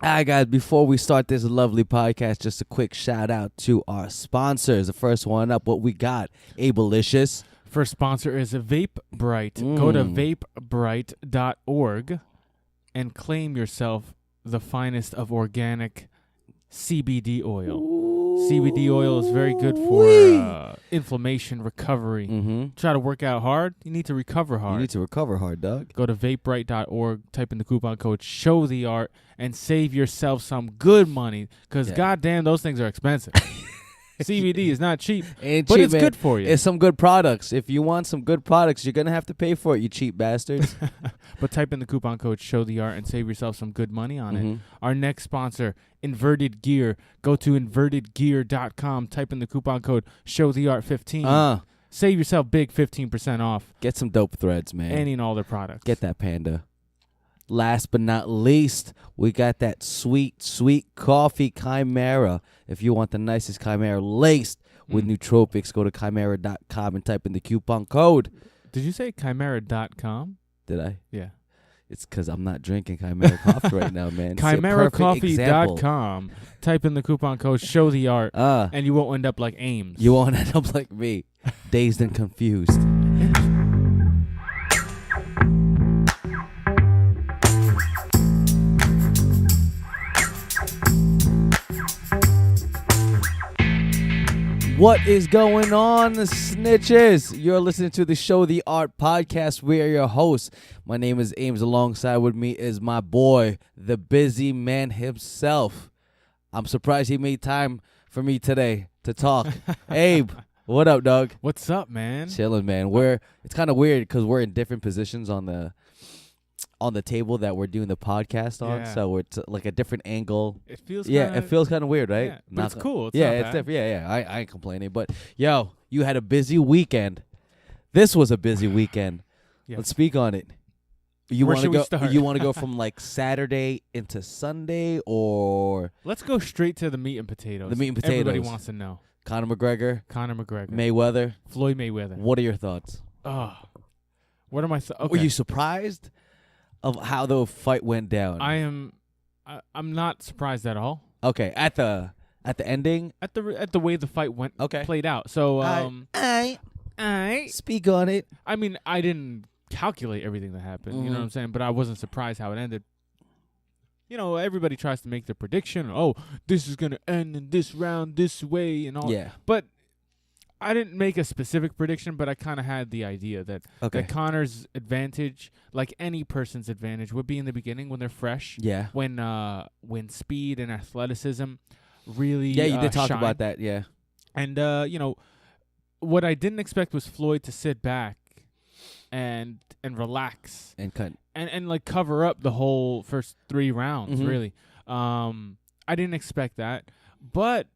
All right, guys, before we start this lovely podcast, just a quick shout out to our sponsors. The first one up, what we got? Ableicious. First sponsor is Vape Bright. Go to vapebright.org and claim yourself the finest of organic CBD oil. CBD oil is very good for inflammation recovery. Try to work out hard. You need to recover hard. You need to recover hard, dog. Go to vapebright.org, type in the coupon code Show the Art, and save yourself some good money. Because goddamn, those things are expensive. CBD is not cheap, Ain't but cheap, it's man. good for you. It's some good products. If you want some good products, you're gonna have to pay for it, you cheap bastards. But type in the coupon code Show the Art and save yourself some good money on it. Our next sponsor, Inverted Gear. Go to invertedgear.com. Type in the coupon code Show the Art 15. Save yourself big 15% off. Get some dope threads, man. Any and all their products. Get that, Panda. Last but not least, we got that sweet, sweet coffee Chimera. If you want the nicest Chimera laced with nootropics, go to chimera.com and type in the coupon code. Did you say chimera.com? Did I? Yeah. It's because I'm not drinking Chimera coffee right now, man. ChimeraCoffee.com. Type in the coupon code Show the Art, and you won't end up like Ames. You won't end up like me, dazed and confused. What is going on, snitches? You're listening to the Show the Art podcast. We are your hosts. My name is Ames. Alongside with me is my boy, the busy man himself. I'm surprised he made time for me today to talk. Abe, what up, dog? What's up, man? Chilling, man. It's kind of weird because we're in different positions on the table that we're doing the podcast on, so we're like a different angle. It feels it feels kind of weird, right? Yeah, but it's cool. It's different. Yeah. I ain't complaining, but yo, you had a busy weekend. This was a busy weekend. Yeah. Let's speak on it. Where should we start? You want to go from like Saturday into Sunday, or let's go straight to the meat and potatoes. The meat and potatoes. Everybody wants to know. Conor McGregor, Mayweather, Floyd Mayweather. What are your thoughts? What are my thoughts? Okay. Were you surprised of how the fight went down? I'm not surprised at all. Okay, at the ending, at the way the fight went, played out. So I speak on it. I mean, I didn't calculate everything that happened. You know what I'm saying? But I wasn't surprised how it ended. You know, everybody tries to make their prediction. Oh, this is gonna end in this round, this way, and all. Yeah. But I didn't make a specific prediction, but I kind of had the idea that Conor's advantage, like any person's advantage, would be in the beginning when they're fresh. Yeah. When speed and athleticism really you did talk shine. about that. Yeah. And you know, what I didn't expect was Floyd to sit back and relax and like cover up the whole first 3 rounds. Really, I didn't expect that, but.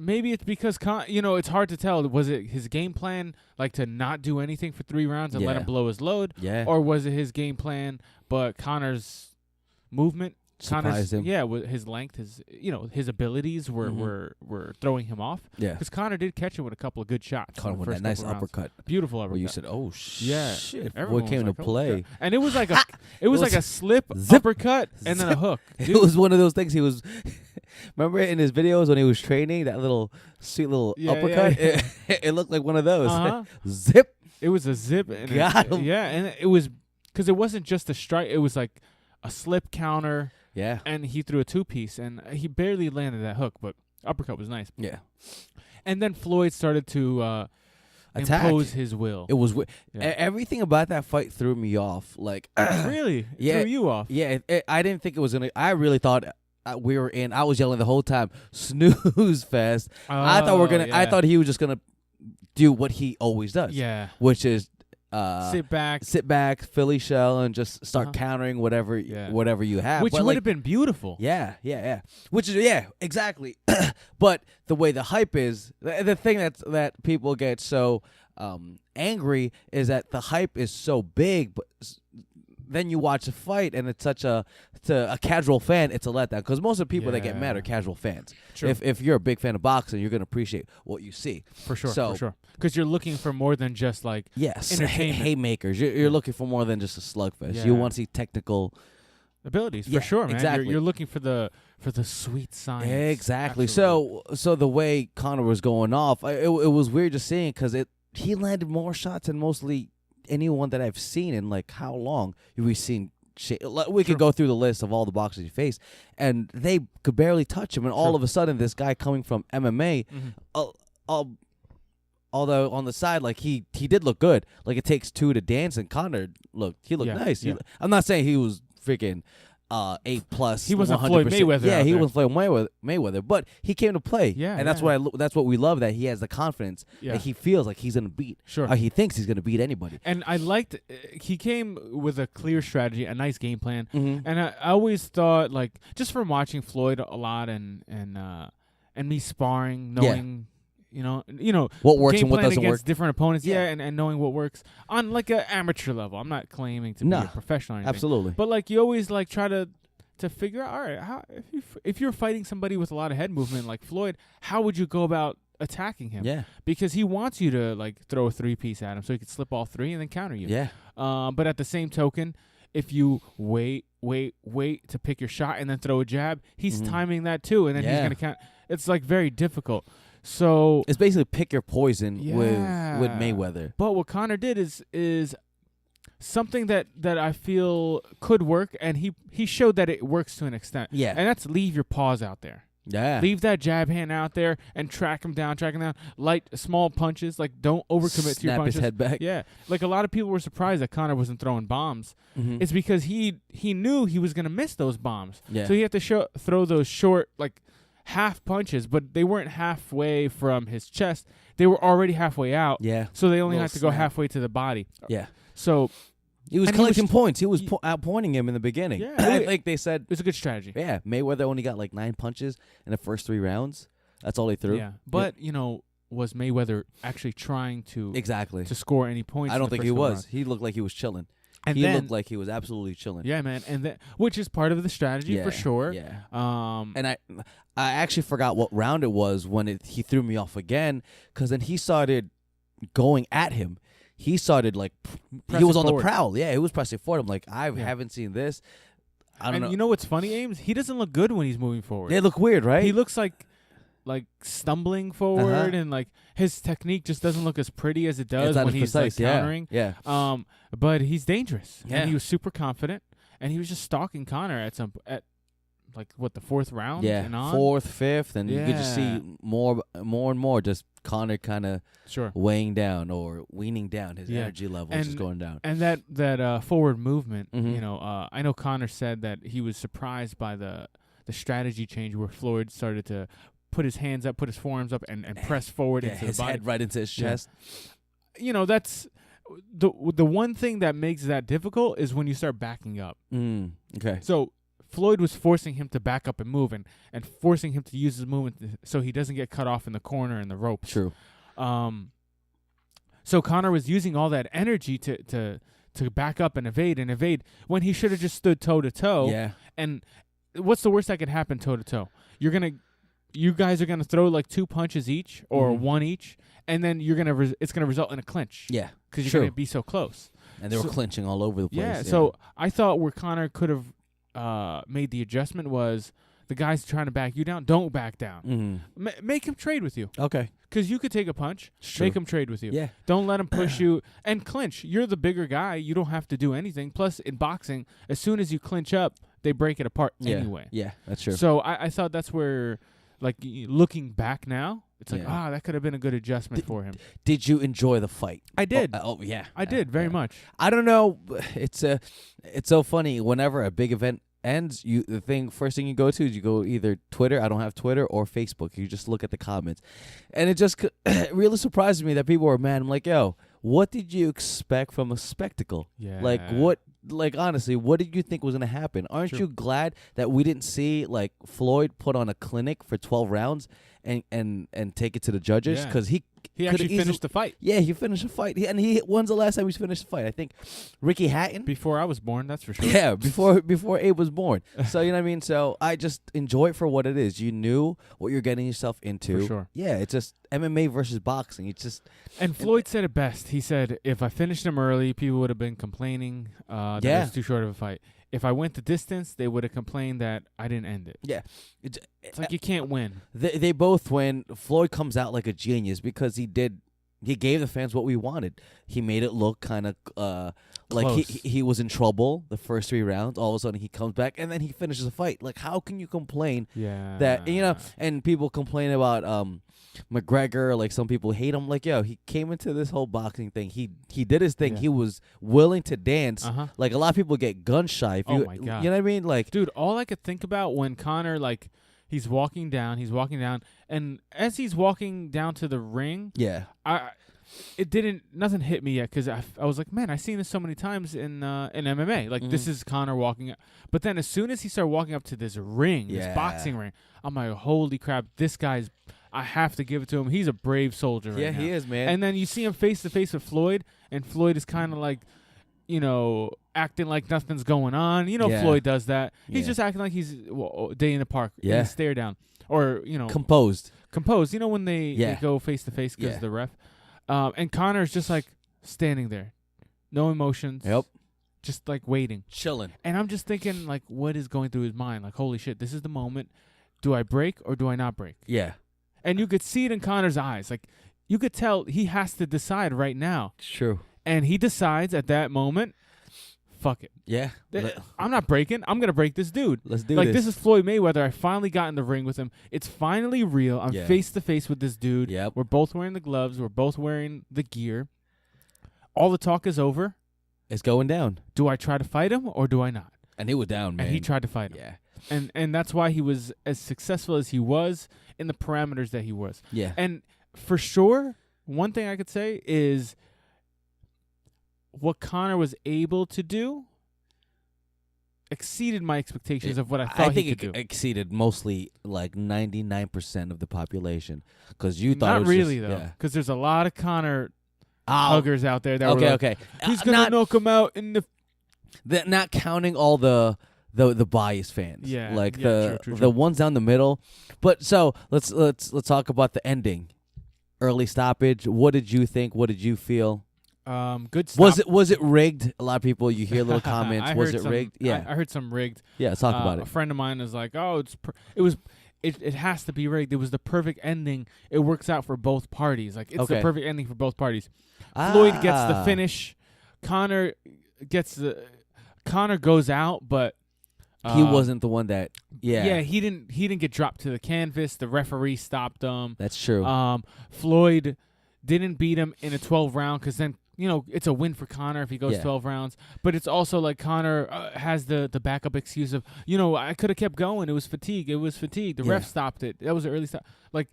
Maybe it's because, it's hard to tell. Was it his game plan, like, to not do anything for 3 rounds and let him blow his load? Yeah. Or was it his game plan, but Conor's movement? Surprised him. Yeah, his length, his abilities were throwing him off. Yeah. Because Conor did catch him with a couple of good shots. Conor with that nice uppercut. Beautiful uppercut. Where you said, "Oh shit!" Yeah. What came to play? And it was like a slip uppercut and then a hook. Dude. It was one of those things. He was. Remember in his videos when he was training, that little sweet little uppercut? Yeah. It looked like one of those. Zip. It was a zip. And Got him. Yeah, and it was because it wasn't just a strike. It was like a slip counter. Yeah. And he threw a 2-piece, and he barely landed that hook, but uppercut was nice. Yeah. And then Floyd started to impose his will. It was everything about that fight threw me off. Like really? Yeah. Threw you off? Yeah. I didn't think it was gonna. I really thought. We were in. I was yelling the whole time. Snooze fest. I thought I thought he was just gonna do what he always does. Yeah. Which is sit back, Philly shell, and just start countering whatever you have. Which would have been beautiful. Yeah. Which is exactly. But the way the hype is, the thing that people get so angry is that the hype is so big, but. Then you watch a fight, and it's such to a casual fan, it's a letdown. Because most of the people that get mad are casual fans. True. If you're a big fan of boxing, you're going to appreciate what you see. For sure. Because you're looking for more than just, entertainment. Haymakers. You're looking for more than just a slugfest. Yeah. You want to see technical abilities for sure, man. Exactly. You're looking for the sweet science. Exactly. Absolutely. So the way Conor was going off, it was weird just seeing because he landed more shots than mostly anyone that I've seen in like how long we've seen. We could go through the list of all the boxers he faced, and they could barely touch him. And all of a sudden, this guy coming from MMA, although on the side, like he did look good. Like it takes two to dance, and Conor looked nice. Yeah. I'm not saying he was freaking A+. He wasn't 100%. Floyd Mayweather. Yeah, he was Floyd Mayweather, but he came to play. Yeah, and that's what we love, that he has the confidence that he feels like he's gonna beat. Sure, he thinks he's gonna beat anybody. And I liked he came with a clear strategy, a nice game plan. Mm-hmm. And I always thought, like, just from watching Floyd a lot and me sparring, knowing. You know what works game and what plan doesn't against work. different opponents, and knowing what works on like an amateur level. I'm not claiming to be a professional or anything. Absolutely. But like you always like try to figure out, all right, how if you're fighting somebody with a lot of head movement like Floyd, how would you go about attacking him? Yeah. Because he wants you to like throw a 3-piece at him so he could slip all three and then counter you. Yeah. But at the same token, if you wait to pick your shot and then throw a jab, he's timing that too, and then he's gonna count. It's like very difficult. So it's basically pick your poison with Mayweather. But what Conor did is something that I feel could work, and he showed that it works to an extent. Yeah. And that's leave your paws out there. Yeah. Leave that jab hand out there and track him down. Light, small punches. Like, don't overcommit to your punches. Snap his head back. Yeah. Like, a lot of people were surprised that Conor wasn't throwing bombs. It's because he knew he was going to miss those bombs. Yeah. So he had to throw those short, like, half punches, but they weren't halfway from his chest. They were already halfway out. Yeah. So they only had to go halfway to the body. Yeah. So he was collecting points. He was outpointing him in the beginning. Yeah. I think they said it was a good strategy. Yeah. Mayweather only got like 9 punches in the first 3 rounds. That's all he threw. Yeah. But, was Mayweather actually trying to to score any points? I don't think he was. Rounds? He looked like he was chilling. And he looked like he was absolutely chilling. Yeah, man. And which is part of the strategy for sure. Yeah. And I actually forgot what round it was when he threw me off again, because then he started going at him. He started like he was on the prowl. Yeah, he was pressing forward. I'm like, I haven't seen this. I don't know. You know what's funny, Ames? He doesn't look good when he's moving forward. They look weird, right? He looks like stumbling forward, and like his technique just doesn't look as pretty as it does when he's like countering. Yeah. But he's dangerous. Yeah. And he was super confident, and he was just stalking Conor at the 4th round. Yeah. And on. 4th, 5th, and you could just see more and more just Conor kind of weighing down or weaning down. His energy level is just going down. And that forward movement, I know Conor said that he was surprised by the strategy change where Floyd started to put his hands up, put his forearms up, and press forward into his the body. head right into his chest. That's the one thing that makes that difficult is when you start backing up. Okay. So Floyd was forcing him to back up and move, and forcing him to use his movement so he doesn't get cut off in the corner and the ropes. True. So Conor was using all that energy to back up and evade when he should have just stood toe to toe. Yeah. And what's the worst that could happen toe to toe? You guys are gonna throw like 2 punches each or 1 each, and then it's gonna result in a clinch. Yeah. Because you're gonna be so close. And they were clinching all over the place. Yeah. So I thought where Conor could have made the adjustment was the guy's trying to back you down. Don't back down. Make him trade with you. Okay. Because you could take a punch. Make him trade with you. Yeah. Don't let him push you and clinch. You're the bigger guy. You don't have to do anything. Plus, in boxing, as soon as you clinch up, they break it apart anyway. Yeah, that's true. So I thought that's where, like, looking back now, it's like, that could have been a good adjustment for him. Did you enjoy the fight? I did. Yeah. I did very much. I don't know. It's so funny. Whenever a big event ends, first thing you go to is you go either Twitter. I don't have Twitter, or Facebook. You just look at the comments, and it just really surprised me that people were mad. I'm like, yo, what did you expect from a spectacle? Yeah. Like honestly, what did you think was gonna happen? Aren't you glad that we didn't see like Floyd put on a clinic for 12 rounds and take it to the judges? Because he actually finished the fight. Yeah, he finished the fight. When's the last time he's finished the fight? I think Ricky Hatton. Before I was born, that's for sure. Yeah, before Abe was born. So you know what I mean. So I just enjoy it for what it is. You knew what you're getting yourself into. For sure. Yeah, it's just MMA versus boxing. It's just. And Floyd said it best. He said, "If I finished him early, people would have been complaining that it was too short of a fight. If I went the distance, they would have complained that I didn't end it. Yeah. It's like you can't win. They both win. Floyd comes out like a genius because he gave the fans what we wanted. He made it look kind of like he was in trouble the first 3 rounds. All of a sudden he comes back and then he finishes the fight. Like, how can you complain that, and people complain about McGregor, like some people hate him. Like, yo, he came into this whole boxing thing. He did his thing. He was willing to dance. Like, a lot of people get gun shy. Oh my God. You know what I mean? Like, dude, all I could think about when Conor, like, he's walking down, and as he's walking down to the ring, nothing hit me yet because I was like, man, I've seen this so many times in MMA. Like, this is Conor walking up. But then as soon as he started walking up to this ring, this boxing ring, I'm like, holy crap, this guy's, I have to give it to him. He's a brave soldier right now. Yeah, he is, man. And then you see him face to face with Floyd, and Floyd is kind of like, acting like nothing's going on. Floyd does that. He's just acting like he's day in the park. Yeah. Stare down. Or, Composed. When they go face to face because of the ref. And Conor's just like standing there. No emotions. Yep. Just like waiting. Chilling. And I'm just thinking, like, what is going through his mind? Like, holy shit, this is the moment. Do I break or do I not break? Yeah. And you could see it in Conor's eyes. Like, you could tell he has to decide right now. It's true. And he decides at that moment, fuck it. Yeah. I'm not breaking. I'm going to break this dude. Let's do this. Like, this is Floyd Mayweather. I finally got in the ring with him. It's finally real. I'm face to face with this dude. Yep. We're both wearing the gloves. We're both wearing the gear. All the talk is over. It's going down. Do I try to fight him or do I not? And he was down, man. And he tried to fight him. Yeah. And that's why he was as successful as he was in the parameters that he was. Yeah. And for sure, one thing I could say is what Conor was able to do exceeded my expectations of what I thought he could do. I think it exceeded mostly like 99% of the population because you thought not it was really just, though, because there's a lot of Conor huggers out there that were like, okay. He's gonna knock him out in the. Not counting all the biased fans, the ones down the middle. But so let's talk about the ending, early stoppage. What did you think? What did you feel? Good stop. Was it rigged? A lot of people, you hear little comments. Was it rigged? Yeah, I heard some rigged. Yeah, let's talk about it. A friend of mine is like, oh, it has to be rigged. It was the perfect ending. It works out for both parties. Like, it's the perfect ending for both parties. Floyd gets the finish. Conor goes out, but he wasn't the one that. Yeah, he didn't get dropped to the canvas. The referee stopped him. That's true. Floyd didn't beat him in a 12 round because then. It's a win for Conor if he goes 12 rounds. But it's also like Conor has the backup excuse of, I could have kept going. It was fatigue. The ref stopped it. That was an early stop. Like,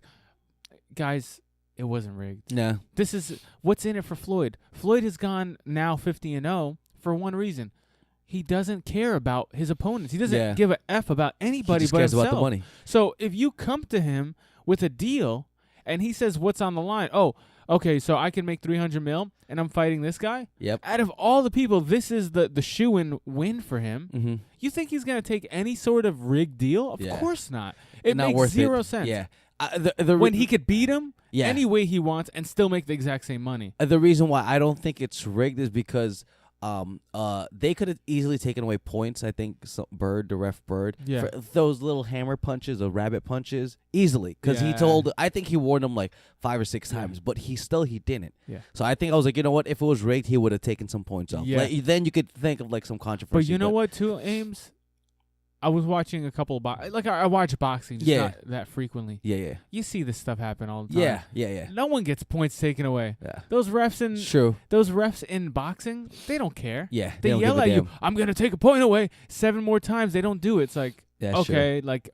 guys, it wasn't rigged. No. This is what's in it for Floyd. Floyd has gone now 50-0 for one reason. He doesn't care about his opponents. He doesn't give a F about anybody but himself. About the money. So if you come to him with a deal and he says, what's on the line? Oh, okay, so I can make $300 million and I'm fighting this guy? Yep. Out of all the people, this is the shoe-in win for him. Mm-hmm. You think he's going to take any sort of rigged deal? Of course not. It not makes worth zero it. sense. Yeah. When he could beat him any way he wants and still make the exact same money. The reason why I don't think it's rigged is because they could have easily taken away points. I think the ref Bird, for those little hammer punches or rabbit punches easily, because I think he warned him like 5 or 6 times, but he didn't. Yeah. So I think I was like, you know what? If it was rigged, he would have taken some points off. Yeah. Like, then you could think of like some controversy. But you know what, too, Ames? I was watching a couple of I watch boxing just not that frequently. Yeah. You see this stuff happen all the time. Yeah. No one gets points taken away. Yeah. Those refs in boxing, they don't care. Yeah. They yell at you, I'm going to take a point away 7 more times. They don't do it. It's like, okay, like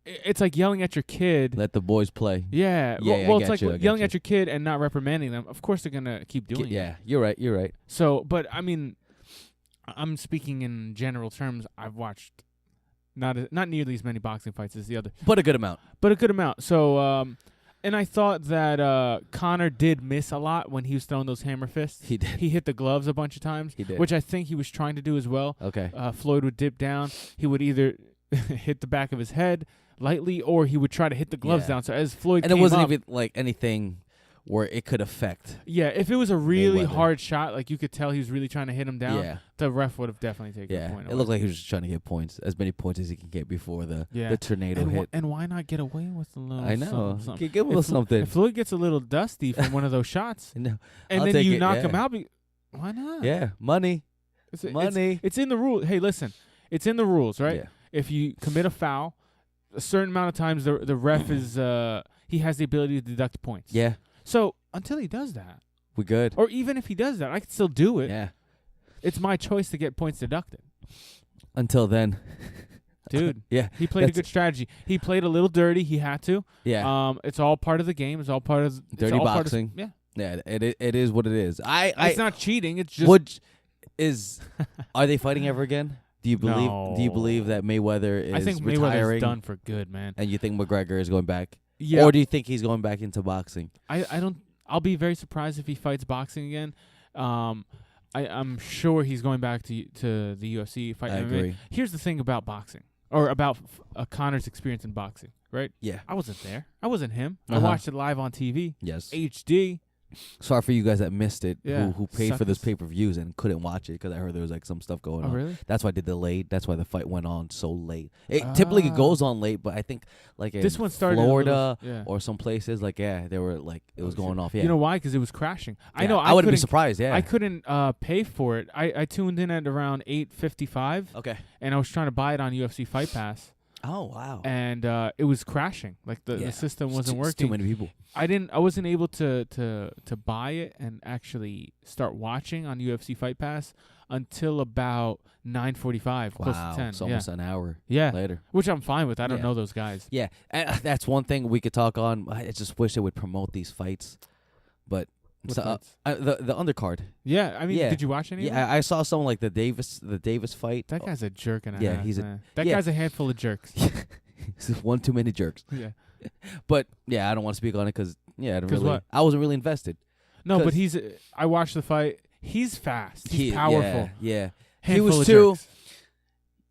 it's like yelling at your kid. Let the boys play. Yeah. Well, it's like yelling at your kid and not reprimanding them. Of course they're going to keep doing it. Yeah, you're right. So, but I mean, I'm speaking in general terms. I've watched not nearly as many boxing fights as the other. But a good amount. So, and I thought that Conor did miss a lot when he was throwing those hammer fists. He did. He hit the gloves a bunch of times. He did. Which I think he was trying to do as well. Okay. Floyd would dip down. He would either hit the back of his head lightly or he would try to hit the gloves down. So as Floyd and it wasn't even like anything where it could affect. Yeah, if it was a really Mayweather. hard shot, like you could tell he was really trying to hit him down, Yeah. the ref would have definitely taken the Yeah, point it away. looked like he was just trying to get points, as many points as he can get before the tornado hit. And why not get away with a little I know. something? Give him a little something. If Floyd gets a little dusty from one of those shots, No, and I'll then take you it, knock yeah. him out, why not? Yeah, money. It's in the rule. Hey, listen, it's in the rules, right? Yeah. If you commit a foul, a certain amount of times the ref is he has the ability to deduct points. Yeah, So until he does that, we good. or even if he does that, I can still do it. Yeah. It's my choice to get points deducted. Until then. Dude. Yeah. He played a good strategy. He played a little dirty. He had to. Yeah. It's all part of the game. It's all part of Dirty boxing. Yeah. Yeah, it is what it is. It's not cheating. It's just are they fighting ever again? Do you believe No. Do you believe that Mayweather is I think retiring? Mayweather's done for good, man. And you think McGregor is going back? Yeah. Or do you think he's going back into boxing? I don't. I'll be very surprised if he fights boxing again. I'm sure he's going back to the UFC fight. I MMA. agree. Here's the thing about boxing, or about Connor's experience in boxing, right? Yeah. I wasn't there. I wasn't him. I Uh-huh. watched it live on TV, Yes. HD. Sorry for you guys that missed it. Yeah. Who paid for this Suckers. pay-per-views and couldn't watch it because I heard there was like some stuff going Oh, on. really? That's why they delayed. That's why the fight went on so late. Typically it goes on late, but I think like in This one started in Florida yeah. or some places like they were like it was going off. Yeah. You know why? Because it was crashing. I Yeah, know. I wouldn't be couldn't- surprised. Yeah. I couldn't pay for it. I tuned in at around 8:55, Okay. and I was trying to buy it on UFC Fight Pass, Oh wow. and it was crashing. Like the system wasn't It's working. too many people. I wasn't able to buy it and actually start watching on UFC Fight Pass until about 9:45, close to 10. It's almost an hour Yeah, later. which I'm fine with. I don't Yeah. know those guys. Yeah, that's one thing we could talk on. I just wish they would promote these fights, but What so, fights? the undercard. Yeah, I mean, yeah. did you watch any? of them? Yeah, I saw someone like the Davis fight. That guy's a jerk and a Yeah, half. he's a- man. That yeah. guy's a handful of jerks. One too many jerks. Yeah. But yeah, I don't want to speak on it because what? I wasn't really invested. No, but 'Cause- I watched the fight. He's fast. He's He- powerful. Yeah. He Handful was of too. jerks.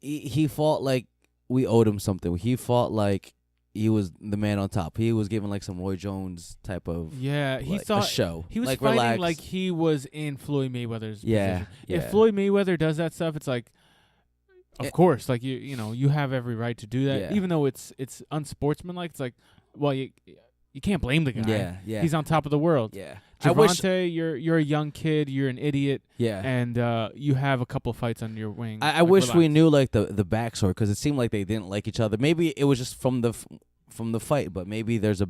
He fought like we owed him something. He fought like he was the man on top. He was given like some Roy Jones type of Yeah, he like, thought a show. he was like, fighting relax. like he was in Floyd Mayweather's Yeah, position. yeah. If Floyd Mayweather does that stuff, it's like, of It- course, like you have every right to do that, Yeah. even though it's unsportsmanlike. It's like, well, you can't blame the guy. Yeah. He's on top of the world. Yeah. I wish. Javante, you're a young kid, you're an idiot, Yeah. and you have a couple fights under your wing. I Like, wish we relax. knew like the backstory because it seemed like they didn't like each other. Maybe it was just from the fight, but maybe there's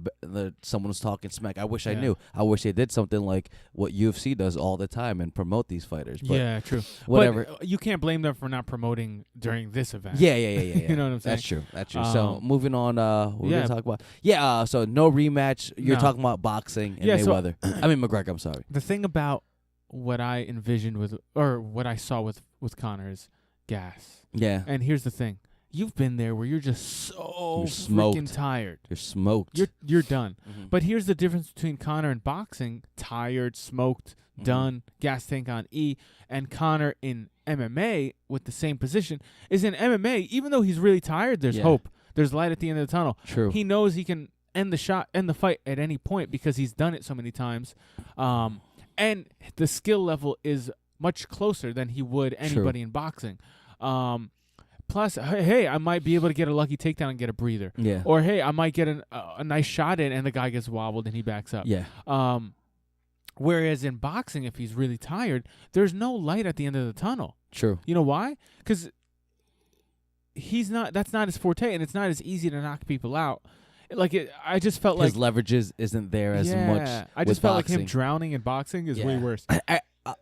someone was talking smack. I wish I Yeah. knew. I wish they did something like what UFC does all the time and promote these fighters. But Yeah, true. whatever. But you can't blame them for not promoting during this event. Yeah. You know what I'm saying? That's true. That's true. So moving on, what we're yeah. gonna talk about. Yeah. So no rematch. You're No. talking about boxing and Yeah, so- Mayweather. I mean McGregor. I'm sorry. The thing about what I envisioned or what I saw with Connor is gas. Yeah. And here's the thing. You've been there where you're just so You're smoked. freaking tired. You're smoked. You're done. Mhm. But here's the difference between Connor and boxing: tired, smoked, Mhm. done, gas tank on E. And Connor in MMA with the same position is in MMA. Even though he's really tired, there's Yeah. hope. There's light at the end of the tunnel. True. He knows he can end the fight at any point because he's done it so many times. And the skill level is much closer than he would anybody in boxing. Plus, hey, I might be able to get a lucky takedown and get a breather. Yeah. Or, hey, I might get a nice shot in and the guy gets wobbled and he backs up. Yeah. Whereas in boxing, if he's really tired, there's no light at the end of the tunnel. True. You know why? Because that's not his forte, and it's not as easy to knock people out. I just felt His like leverages isn't there as much. I just felt like him boxing. drowning in boxing is way Yeah. worse.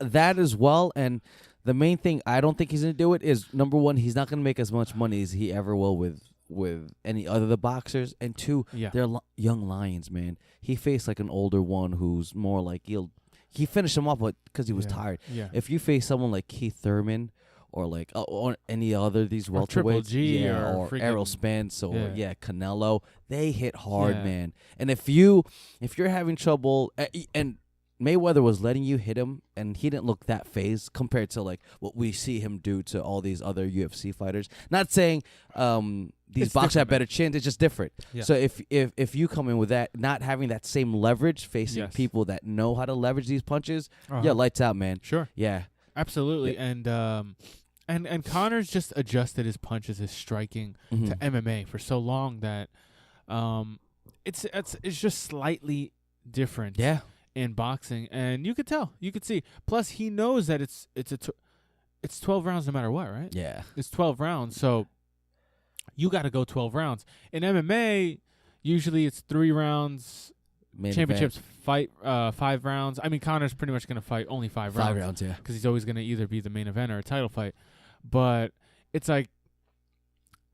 That as well, and the main thing I don't think he's gonna do it is number one, he's not gonna make as much money as he ever will with any other the boxers, and two, Yeah. they're young lions, man. He faced like an older one who's more like he finished him off, but because he was tired. Yeah. If you face someone like Keith Thurman or like or any other these Or Triple welterweights, G or freaking- Errol Spence or yeah. Canelo, they hit hard, Yeah. man. And if you're having trouble and Mayweather was letting you hit him, and he didn't look that phased compared to like what we see him do to all these other UFC fighters. Not saying these boxers have better chins. It's just different. Yeah. So if you come in with that, not having that same leverage, facing people that know how to leverage these punches, lights out, man. Sure. Yeah. Absolutely. Yeah. And Connor's just adjusted his punches, his striking to MMA for so long that it's just slightly different. Yeah. In boxing, and you could tell, you could see. Plus, he knows that it's 12 rounds no matter what, right? Yeah. It's 12 rounds, so you got to go 12 rounds. In MMA, usually it's 3 rounds. Main championships event. fight 5 rounds. I mean, Connor's pretty much going to fight only 5 rounds. 5 rounds, yeah. Because he's always going to either be the main event or a title fight. But it's like,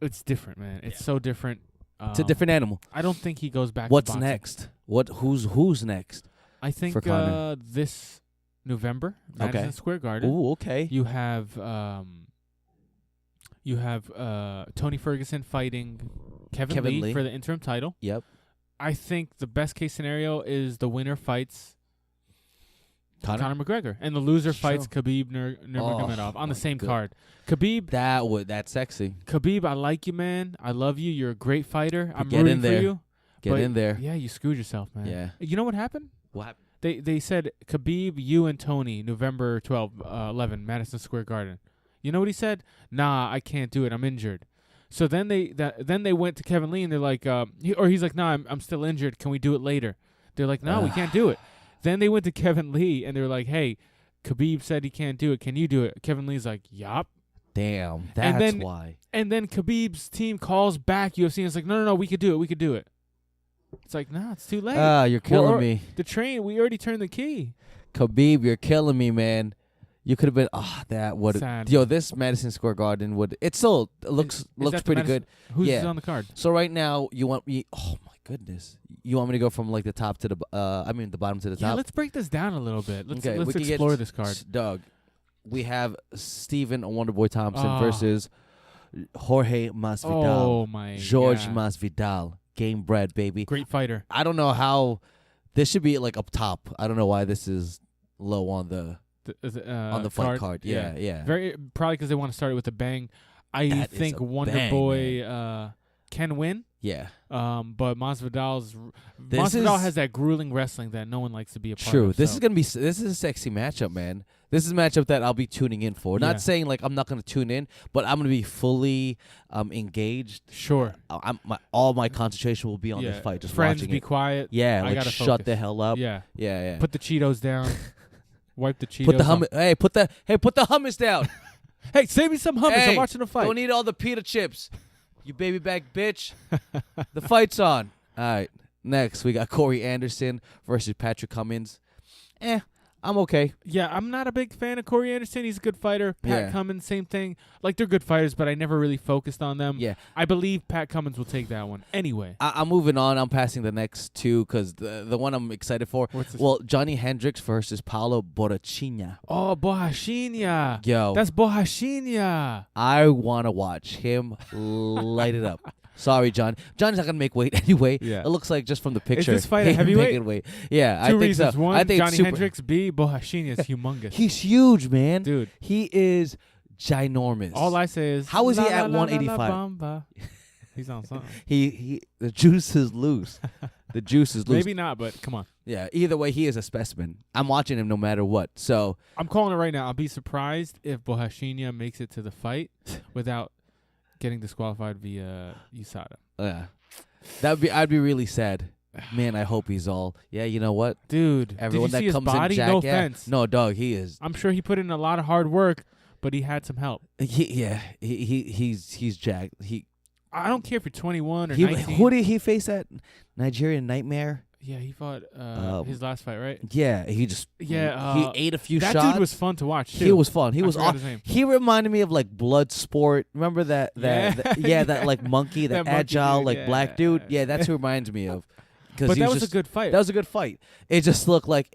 it's different, man. It's so different. It's a different animal. I don't think he goes back What's to boxing. next? Who's next? I think this November, Madison Square Garden. Ooh, okay. You have Tony Ferguson fighting Kevin Lee for the interim title. Yep. I think the best case scenario is the winner fights Conor McGregor, and the loser fights Khabib Nurmagomedov on the same card. Khabib, that's sexy. Khabib, I like you, man. I love you. You're a great fighter. I'm Get rooting in there. for you. Get in there. Yeah, you screwed yourself, man. Yeah. You know what happened? What happened? They said Khabib, you and Tony, November 11, Madison Square Garden. You know what he said? Nah, I can't do it. I'm injured. So then they went to Kevin Lee and they're like, he's like, nah, I'm still injured. Can we do it later? They're like, no, we can't do it. Then they went to Kevin Lee and they're like, hey, Khabib said he can't do it. Can you do it? Kevin Lee's like, yup. Damn, that's why. And then Khabib's team calls back UFC and it's like, no, we could do it. It's like, nah, it's too late. You're killing me. The train, we already turned the key. Khabib, you're killing me, man. You could have been. That would. Yo, this Madison Square Garden would. It still looks pretty good. Who's on the card? So right now, you want me? Oh my goodness! You want me to go from like the top to the? The bottom to the top. Yeah, let's break this down a little bit. Let's we explore this card. Doug, we have Stephen Wonderboy Thompson versus Jorge Masvidal. Oh my. George Masvidal. Game bred, baby. Great fighter. I don't know how this should be like up top. I don't know why this is low on the fight card. Yeah. Very probably because they want to start it with a bang. I think Wonderboy can win. Yeah. But Masvidal has that grueling wrestling that no one likes to be a part of. True. This is a sexy matchup, man. This is a matchup that I'll be tuning in for. Not saying like I'm not going to tune in, but I'm going to be fully engaged. Sure. All my concentration will be on this fight. Just Friends, watching be it. Quiet. Yeah, I like gotta shut focus. the hell up. Yeah. Yeah. Put the Cheetos down. Wipe the Cheetos. Put the hummus. Put the hummus down. Hey, save me some hummus. I'm watching the fight. Don't eat all the pita chips. You baby back bitch. The fight's on. All right. Next, we got Corey Anderson versus Patrick Cummins. I'm okay. Yeah, I'm not a big fan of Corey Anderson. He's a good fighter. Pat Cummins, same thing. Like, they're good fighters, but I never really focused on them. Yeah. I believe Pat Cummins will take that one. Anyway. I'm moving on. I'm passing the next two because the one I'm excited for. Well, Johnny Hendricks versus Paulo Borrachinha. Oh, Borrachinha. Yo. That's Borrachinha. I want to watch him light it up. Sorry, John. John's not gonna make weight anyway. Yeah. It looks like just from the picture. Is this fight a heavyweight? Weight. Yeah, Two I think reasons. so. One, I think Johnny Hendricks. B, Borrachinha is humongous. He's huge, man. Dude. He is ginormous. All I say is, how is he at 185? He's on something. The juice is loose. The juice is loose. Maybe not, but come on. Yeah. Either way, he is a specimen. I'm watching him no matter what. So I'm calling it right now. I'll be surprised if Borrachinha makes it to the fight without getting disqualified via USADA. Yeah. I'd be really sad. Man, I hope he's all. Yeah, you know what? Dude, everyone did you that see comes his body? in jack, No offense. No, dog, he is. I'm sure he put in a lot of hard work, but he had some help. He's jacked. I don't care if you're 21 or 19. Who did he face at Nigerian Nightmare? Yeah, he fought his last fight, right? Yeah, he just he ate a few shots. That dude was fun to watch too. He was fun. He was his name. He reminded me of like Bloodsport. Remember that like monkey, that agile monkey dude, like black dude. Yeah, that's who reminds me of. But that was a good fight. That was a good fight. It just looked like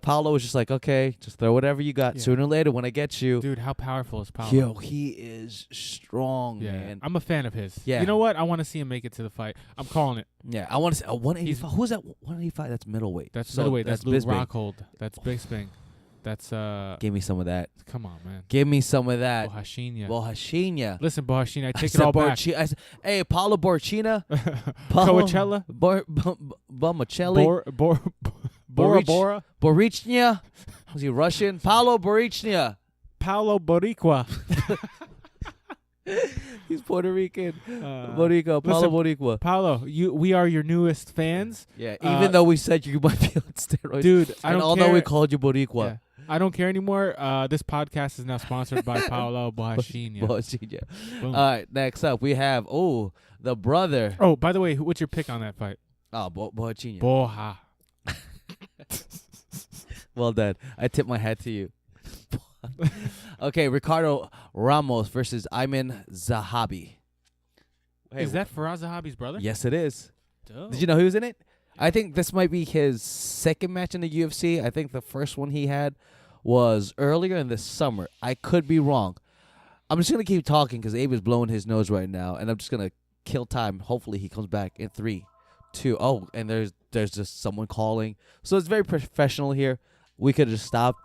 Paulo was just like, okay, just throw whatever you got. Sooner or later, when I get you, dude, how powerful is Paulo? Yo, he is strong, man. I'm a fan of his. Yeah. You know what? I want to see him make it to the fight. I'm calling it. Yeah, I want to see 185. Who's that? 185. That's middleweight. That's middleweight. That's Luke Rockhold. That's Bisping. That's Give me some of that. Come on, man. Give me some of that. Bohashinya. Listen, Bohashinya, I take it all back. Hey, Paulo Borchina. Coachella. Bomacelli. Bora Bora. Borichnia. Was he Russian? Paulo Borichnia. Paulo Boricua. He's Puerto Rican. Boricua. Paulo Boricua. Paulo, we are your newest fans. Yeah, even though we said you might be on steroids. Dude, I don't care. Although we called you Boricua. Yeah. I don't care anymore. This podcast is now sponsored by Paulo Bohashinya. All right, next up we have the brother. Oh, by the way, what's your pick on that fight? Oh, Bohashinya. Boha. Well done. I tip my hat to you. Okay, Ricardo Ramos versus Ayman Zahabi. Hey, is that Faraz Zahabi's brother? Yes, it is. Dope. Did you know he was in it? I think this might be his second match in the UFC. I think the first one he had was earlier in the summer. I could be wrong. I'm just going to keep talking because Abe is blowing his nose right now, and I'm just going to kill time. Hopefully he comes back in 3, 2. Oh, and there's just someone calling. So it's very professional here. We could have just stopped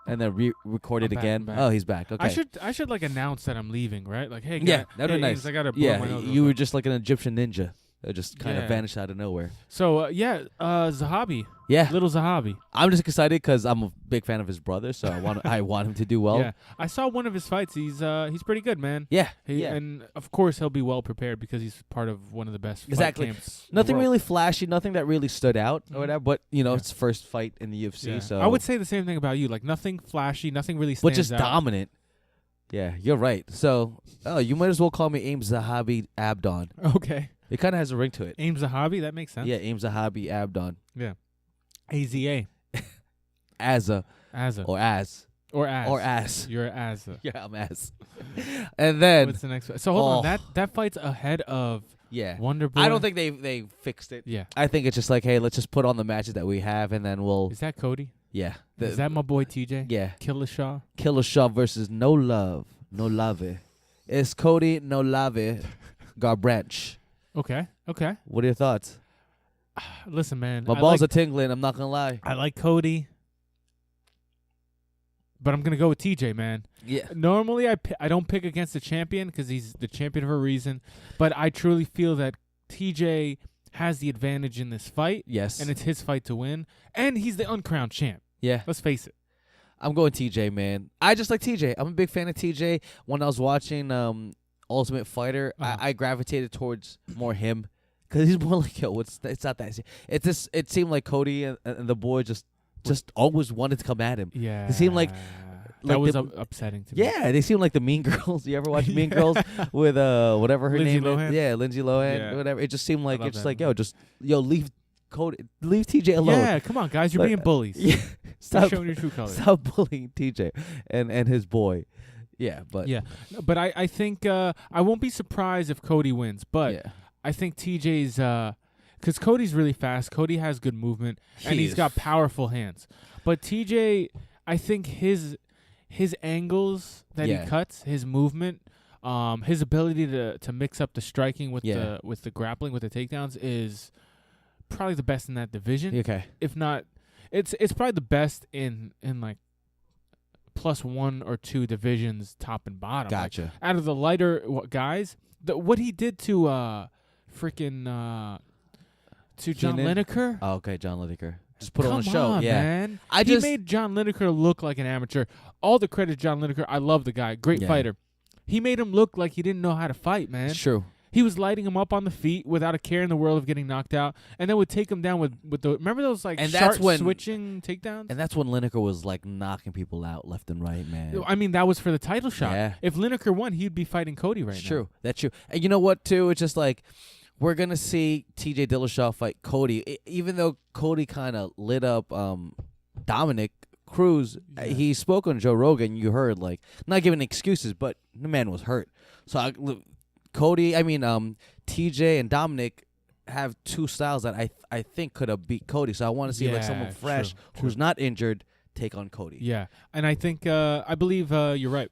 and then re-record it again. Back. Oh, he's back. Okay. I should like announce that I'm leaving, right? Like, hey, yeah, that'd be nice. I got to blow my nose. You were just like an Egyptian ninja. It just kind of vanished out of nowhere. So, Zahabi. Yeah. Little Zahabi. I'm just excited because I'm a big fan of his brother, so I want him to do well. Yeah. I saw one of his fights. He's pretty good, man. Yeah. And, of course, he'll be well prepared because he's part of one of the best fight camps. Nothing really flashy, nothing that really stood out or whatever, but, it's first fight in the UFC. Yeah. So I would say the same thing about you. Like, nothing flashy, nothing really stands out. But just dominant. Yeah, you're right. So, you might as well call me Aim Zahabi Abdon. Okay. It kind of has a ring to it. Aim Zahabi? That makes sense. Yeah, Aim Zahabi Abdon. Yeah. AZA. Azza. Or Az. Or As. Or Ass. You're Azza. Yeah, I'm Ass. And then. What's the next one? So hold on. That fight's ahead of Wonder Boy. I don't think they fixed it. Yeah. I think it's just like, hey, let's just put on the matches that we have and then we'll. Is that Cody? Yeah. Is that my boy TJ? Yeah. Killashaw? Killashaw versus No Love. No Lave. It's Cody No Lave Garbranch. Okay. What are your thoughts? Listen, man. My balls are tingling. I'm not going to lie. I like Cody. But I'm going to go with TJ, man. Yeah. Normally, I don't pick against the champion because he's the champion for a reason. But I truly feel that TJ has the advantage in this fight. Yes. And it's his fight to win. And he's the uncrowned champ. Yeah. Let's face it. I'm going TJ, man. I just like TJ. I'm a big fan of TJ. When I was watching Ultimate Fighter, I gravitated towards more him because he's more like, it's not that. It's just, it seemed like Cody and the boy just always wanted to come at him. Yeah. It seemed like that was upsetting to me. Yeah, they seem like the Mean Girls. You ever watch Mean Girls with whatever her Lindsay name Lohan? is? Yeah, Lindsay Lohan, whatever. It just seemed like it's just like, leave Cody, leave TJ alone. Yeah, come on, guys, you're being bullies. Yeah. Stop showing your true colors. Stop bullying TJ and his boy. Yeah, but I think I won't be surprised if Cody wins, but I think TJ's because Cody's really fast. Cody has good movement and he's got powerful hands. But TJ, I think his angles that he cuts, his movement, his ability to mix up the striking with the grappling with the takedowns is probably the best in that division. Okay, if not. It's probably the best in like plus 1 or 2 divisions, top and bottom. Gotcha. Like, out of the lighter guys, what he did to to John Lineker. Oh, okay, John Lineker. Just put on a show. Come on, man. He made John Lineker look like an amateur. All the credit to John Lineker. I love the guy. Great fighter. He made him look like he didn't know how to fight, man. It's true. He was lighting him up on the feet without a care in the world of getting knocked out, and then would take him down with the. Remember those like sharp switching takedowns? And that's when Lineker was like knocking people out left and right, man. I mean, that was for the title shot. Yeah. If Lineker won, he'd be fighting Cody right now. True. That's true. And you know what, too? It's just like we're gonna see TJ Dillashaw fight Cody, even though Cody kind of lit up Dominic Cruz. He spoke on Joe Rogan. You heard like not giving excuses, but the man was hurt. So TJ and Dominic have 2 styles that I think could have beat Cody. So I want to see like someone fresh who's not injured take on Cody. Yeah, and I think I believe you're right.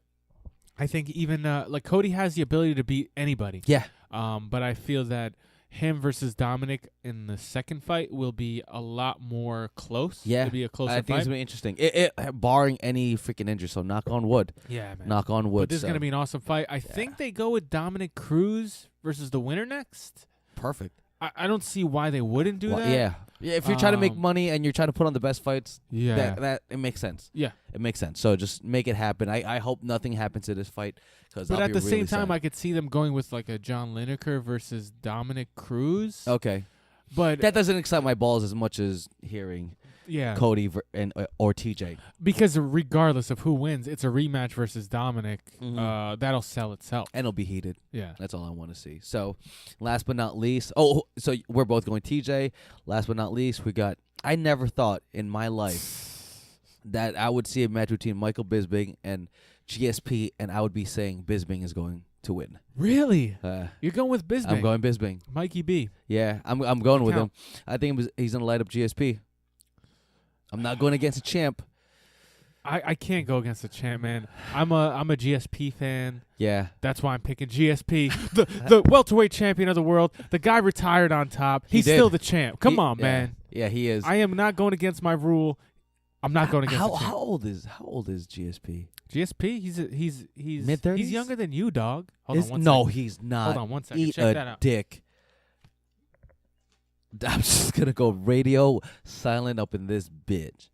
I think even like Cody has the ability to beat anybody. Yeah. But I feel that him versus Dominic in the second fight will be a lot more close. Yeah, it'll be a closer I think fight. it's gonna be interesting. Barring any freaking injury, so knock on wood. Yeah, man. Knock on wood. But this is gonna be an awesome fight. I think they go with Dominic Cruz versus the winner next. Perfect. I don't see why they wouldn't do that. Yeah. If you're trying to make money and you're trying to put on the best fights, that it makes sense. Yeah, it makes sense. So just make it happen. I hope nothing happens to this fight, but at the same time, I could see them going with like a John Lineker versus Dominic Cruz. Okay, but that doesn't excite my balls as much as hearing Cody or TJ, because regardless of who wins, it's a rematch versus Dominic. That'll sell itself, and it'll be heated. Yeah, that's all I want to see. So, last but not least, so we're both going TJ. Last but not least, we got. I never thought in my life that I would see a match between Michael Bisping and GSP, and I would be saying Bisping is going to win. Really? You're going with Bisping? I'm going Bisping. Mikey B. Yeah, I'm going with him. I think he's gonna light up GSP. I'm not going against a champ. I can't go against a champ, man. I'm a GSP fan. Yeah. That's why I'm picking GSP. the welterweight champion of the world. The guy retired on top. He's still the champ. Come on, man. Yeah, he is. I am not going against my rule. I'm not going against the champ. How old is GSP? GSP? He's mid-30s? He's younger than you, dog. Hold on one no, second. he's not. Hold on one second. Eat Check that out. Dick. I'm just gonna go radio silent up in this bitch.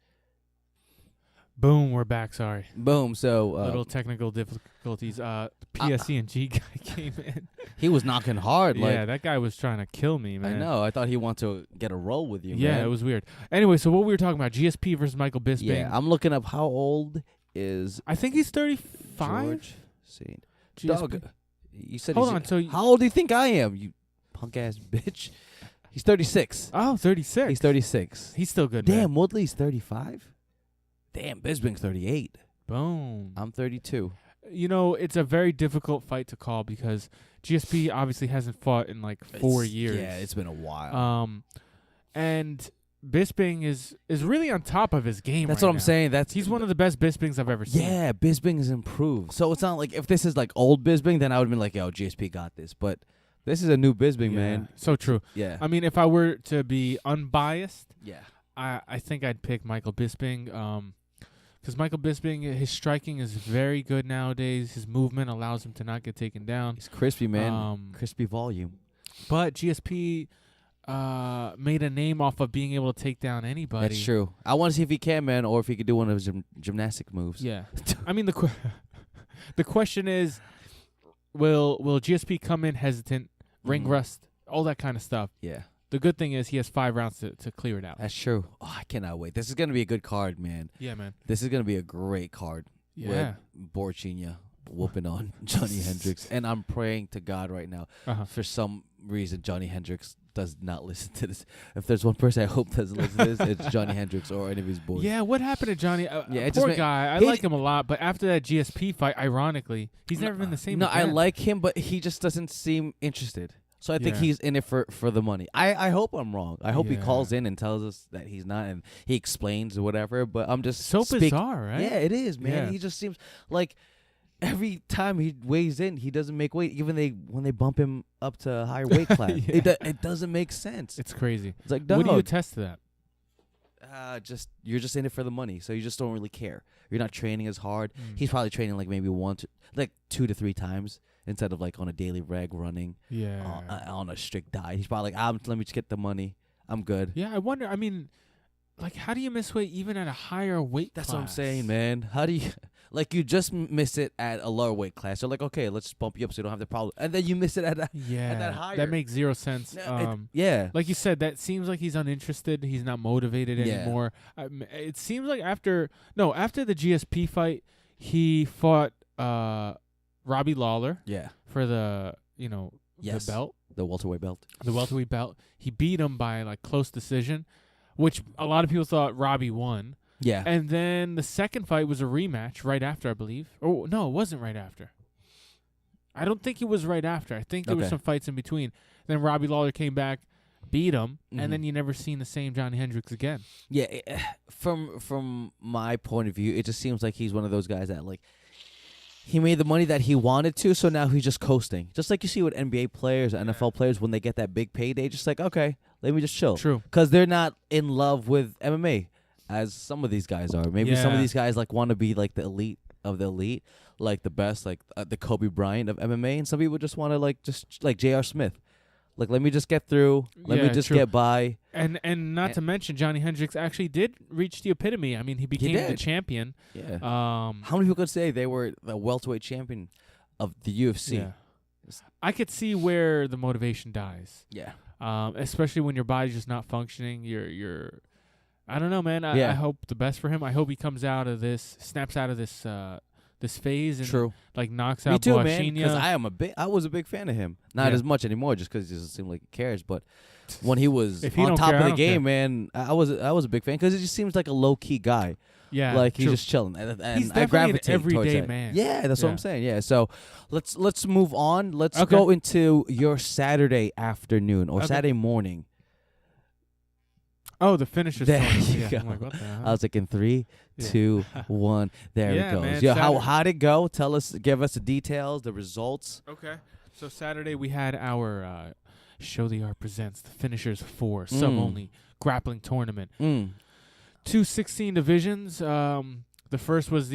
Boom, we're back. Sorry. Boom. So little technical difficulties. PSE&G guy came in. He was knocking hard. Yeah, that guy was trying to kill me, man. I know. I thought he wanted to get a roll with you. Yeah, man. it was weird. Anyway, so what we were talking about, GSP versus Michael Bisping. Yeah, I'm looking up how old is. I think he's 35. George St. Dog. You said. Hold on. So how old do you think I am? You punk ass bitch. He's 36. Oh, 36. He's 36. He's still good. Damn, man. Woodley's 35. Damn, Bisping's 38. Boom. I'm 32. You know, it's a very difficult fight to call because GSP obviously hasn't fought in like 4 years. Yeah, it's been a while. And Bisping is really on top of his game. That's right what I'm now. saying. He's one of the best Bispings I've ever seen. Yeah, Bisping has improved. So it's not like if this is like old Bisping, then I would have been like, yo, GSP got this. But this is a new Bisping, man. So true. Yeah. I mean, if I were to be unbiased, yeah, I think I'd pick Michael Bisping. Because Michael Bisping, his striking is very good nowadays. His movement allows him to not get taken down. He's crispy, man. Crispy volume. But GSP made a name off of being able to take down anybody. That's true. I want to see if he can, man, or if he could do one of his gymnastic moves. Yeah. I mean, the question is, will GSP come in hesitant, ring rust, all that kind of stuff? Yeah. The good thing is he has 5 rounds to clear it out. That's true. Oh, I cannot wait. This is going to be a good card, man. Yeah, man. This is going to be a great card. Yeah. With Borchinia whooping on Johnny Hendricks. And I'm praying to God right now. For some reason, Johnny Hendricks does not listen to this. If there's one person I hope doesn't listen to this, it's Johnny Hendricks or any of his boys. Yeah, what happened to Johnny? Yeah, poor guy. I like him a lot, but after that GSP fight, ironically, he's never been the same. No, again. I like him, but he just doesn't seem interested. So I think he's in it for the money. I hope I'm wrong. I hope he calls in and tells us that he's not, and he explains or whatever. But I'm just so bizarre, right? Yeah, it is, man. Yeah. He just seems like every time he weighs in, he doesn't make weight. Even when they bump him up to a higher weight class, it doesn't make sense. It's crazy. It's like, what do you attest to that? You're just in it for the money, so you just don't really care. You're not training as hard. He's probably training like maybe 2 to 3 times instead of like on a daily reg running. Yeah. On a strict diet. He's probably like, let me just get the money. I'm good. Yeah, I wonder. I mean, like, how do you miss weight even at a higher weight class? That's what I'm saying, man. How do you like you just miss it at a lower weight class? You're like, okay, let's just bump you up so you don't have the problem, and then you miss it at that higher. That makes zero sense. Yeah, like you said, that seems like he's uninterested. He's not motivated anymore. It seems like after the GSP fight, he fought Robbie Lawler. Yeah, for the the belt, the welterweight belt. The welterweight belt. He beat him by like close decision, which a lot of people thought Robbie won. Yeah. And then the second fight was a rematch right after, I believe. Oh, no, it wasn't right after. I don't think it was right after. I think there were some fights in between. Then Robbie Lawler came back, beat him, and then you never seen the same Johnny Hendricks again. Yeah, from my point of view, it just seems like he's one of those guys that like he made the money that he wanted to, so now he's just coasting. Just like you see with NBA players, NFL players, when they get that big payday, just like, okay, let me just chill. True. Because they're not in love with MMA, as some of these guys are. Maybe some of these guys like want to be like the elite of the elite, like the best, like the Kobe Bryant of MMA, and some people just want to like just like J.R. Smith. Like, let me just get through. Let me just get by. And not to mention, Johnny Hendricks actually did reach the epitome. I mean, he became the champion. Yeah. How many people could say they were the welterweight champion of the UFC? Yeah. I could see where the motivation dies. Yeah. Especially when your body's just not functioning. You're I don't know, man. I hope the best for him. I hope he comes out of this, snaps out of this this phase and like knocks out Boashina. Me too, man. Because I was a big fan of him. Not as much anymore, just because he doesn't seem like he cares. But when he was on top of the game, man, I was a big fan because it just seems like a low key guy. Yeah, like he's just chilling. And he's I gravitate an everyday that. man. Yeah, that's what I'm saying. Yeah, so let's move on. Let's go into your Saturday afternoon or Saturday morning. Oh, the finishers. There you go. I'm like, what the hell? I was like in 3, 2, 1. There it goes. Man, Yo, how'd it go? Tell us, give us the details, the results. Okay. So Saturday we had our Show the Art Presents the Finishers 4 sub-only grappling tournament. 2 16 divisions. The first was